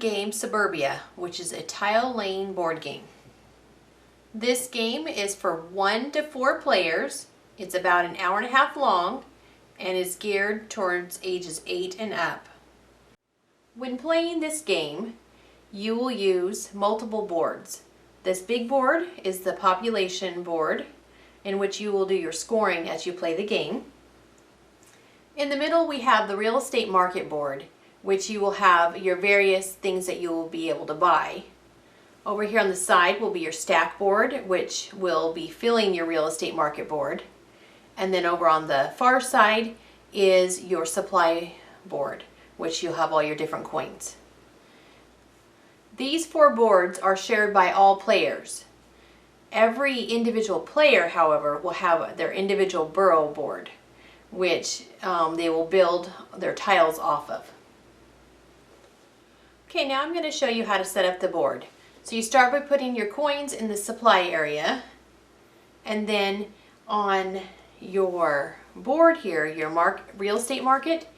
game Suburbia, which is a tile laying board game. This game is for 1 to 4 players. It's about an hour and a half long and is geared towards ages 8 and up. When playing this game, you will use multiple boards. This big board is the population board, in which you will do your scoring as you play the game. In the middle we have the real estate market board, which you will have your various things that you will be able to buy. Over here on the side will be your stack board, which will be filling your real estate market board. And then over on the far side is your supply board, which you'll have all your different coins. These 4 boards are shared by all players. Every individual player, however, will have their individual borough board, which they will build their tiles off of. Okay, now I'm going to show you how to set up the board. So you start by putting your coins in the supply area, and then on your board here, your real estate market,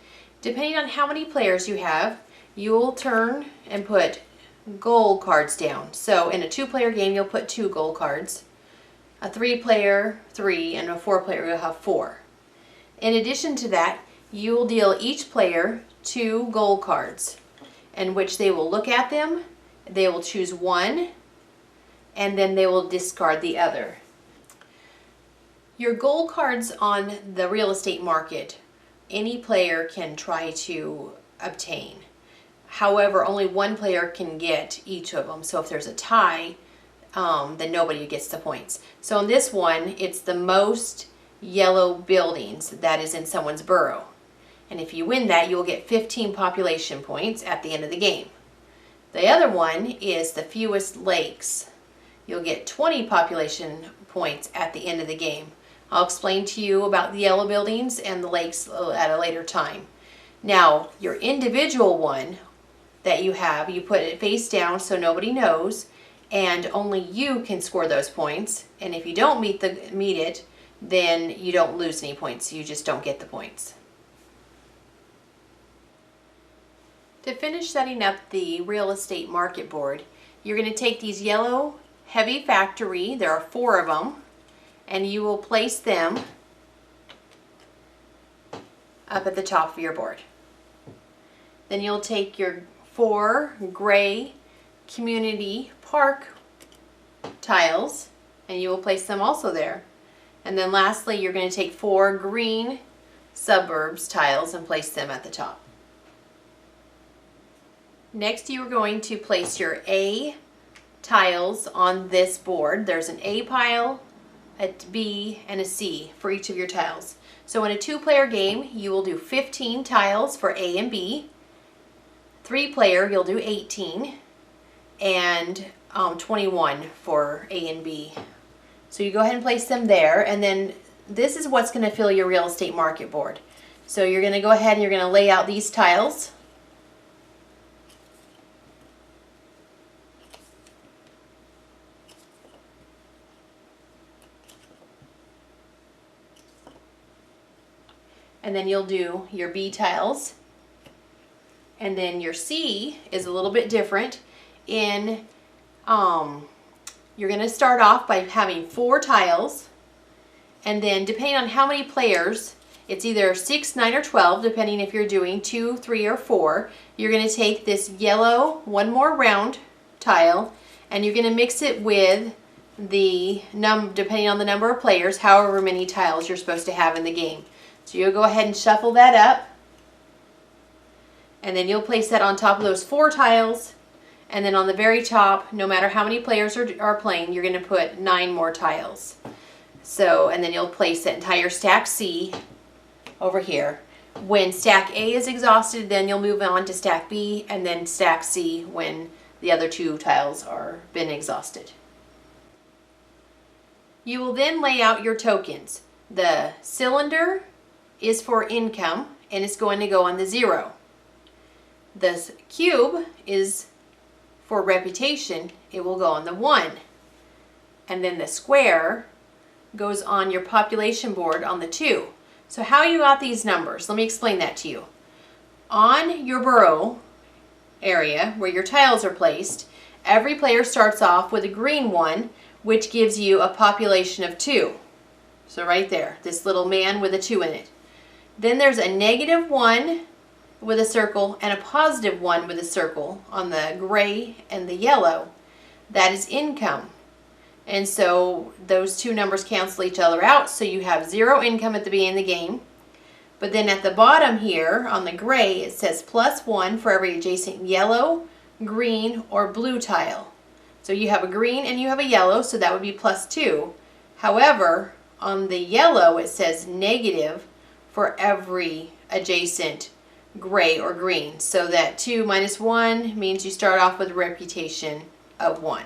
depending on how many players you have, you will turn and put gold cards down. So in a 2-player game, you'll put 2 gold cards. A 3-player, 3, and a 4-player, you'll have 4. In addition to that, you will deal each player 2 gold cards, in which they will look at them, they will choose one, and then they will discard the other. Your gold cards on the real estate market, any player can try to obtain. However, only one player can get each of them. So if there's a tie, then nobody gets the points. So in this one, it's the most yellow buildings that is in someone's borough. And if you win that, you will get 15 population points at the end of the game. The other one is the fewest lakes. You'll get 20 population points at the end of the game. I'll explain to you about the yellow buildings and the lakes at a later time. Now, your individual one that you have, you put it face down so nobody knows, and only you can score those points. And if you don't meet it, then you don't lose any points. You just don't get the points. To finish setting up the real estate market board, you're going to take these yellow heavy factory, there are 4 of them, and you will place them up at the top of your board. Then you'll take your 4 gray community park tiles and you will place them also there. And then lastly, you're going to take 4 green suburbs tiles and place them at the top. Next, you are going to place your A tiles on this board. There's an A pile, a B, and a C for each of your tiles. So in a 2-player game, you will do 15 tiles for A and B. 3-player, you'll do 18, and 21 for A and B. So you go ahead and place them there, and then this is what's going to fill your real estate market board. So you're going to go ahead and you're going to lay out these tiles. And then you'll do your B tiles. And then your C is a little bit different. You're going to start off by having 4 tiles. And then depending on how many players, it's either 6, 9, or 12, depending if you're doing 2, 3, or 4. You're going to take this yellow, one more round tile, and you're going to mix it with the depending on the number of players, however many tiles you're supposed to have in the game. So you'll go ahead and shuffle that up, and then you'll place that on top of those 4 tiles, and then on the very top, no matter how many players are playing, you're going to put 9 more tiles. So, and then you'll place that entire stack C over here. When stack A is exhausted, then you'll move on to stack B, and then stack C when the other 2 tiles are been exhausted. You will then lay out your tokens. The cylinder is for income, and it's going to go on the 0. The cube is for reputation, it will go on the 1. And then the square goes on your population board on the 2. So how you got these numbers, let me explain that to you. On your borough, area where your tiles are placed, every player starts off with a green one, which gives you a population of 2. So right there, this little man with a 2 in it. Then there's a -1 with a circle and a +1 with a circle on the gray and the yellow. That is income. And so those two numbers cancel each other out, so you have 0 income at the beginning of the game. But then at the bottom here on the gray, it says +1 for every adjacent yellow, green, or blue tile. So you have a green and you have a yellow, so that would be +2. However, on the yellow it says negative for every adjacent gray or green. So that 2 minus 1 means you start off with a reputation of 1.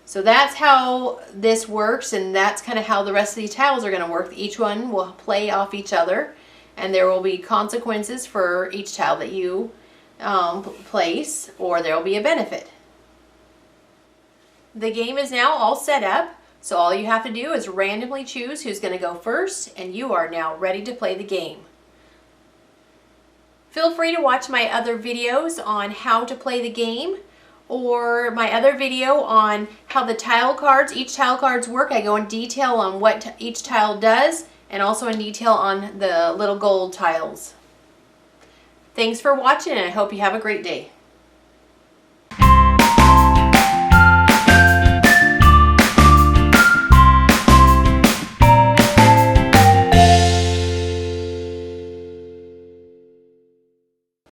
So that's how this works, and that's kind of how the rest of these tiles are going to work. Each one will play off each other, and there will be consequences for each tile that you place, or there will be a benefit. The game is now all set up, so all you have to do is randomly choose who's going to go first, and you are now ready to play the game. Feel free to watch my other videos on how to play the game, or my other video on how the tile cards, each tile cards work. I go in detail on what each tile does, and also in detail on the little gold tiles. Thanks for watching, and I hope you have a great day.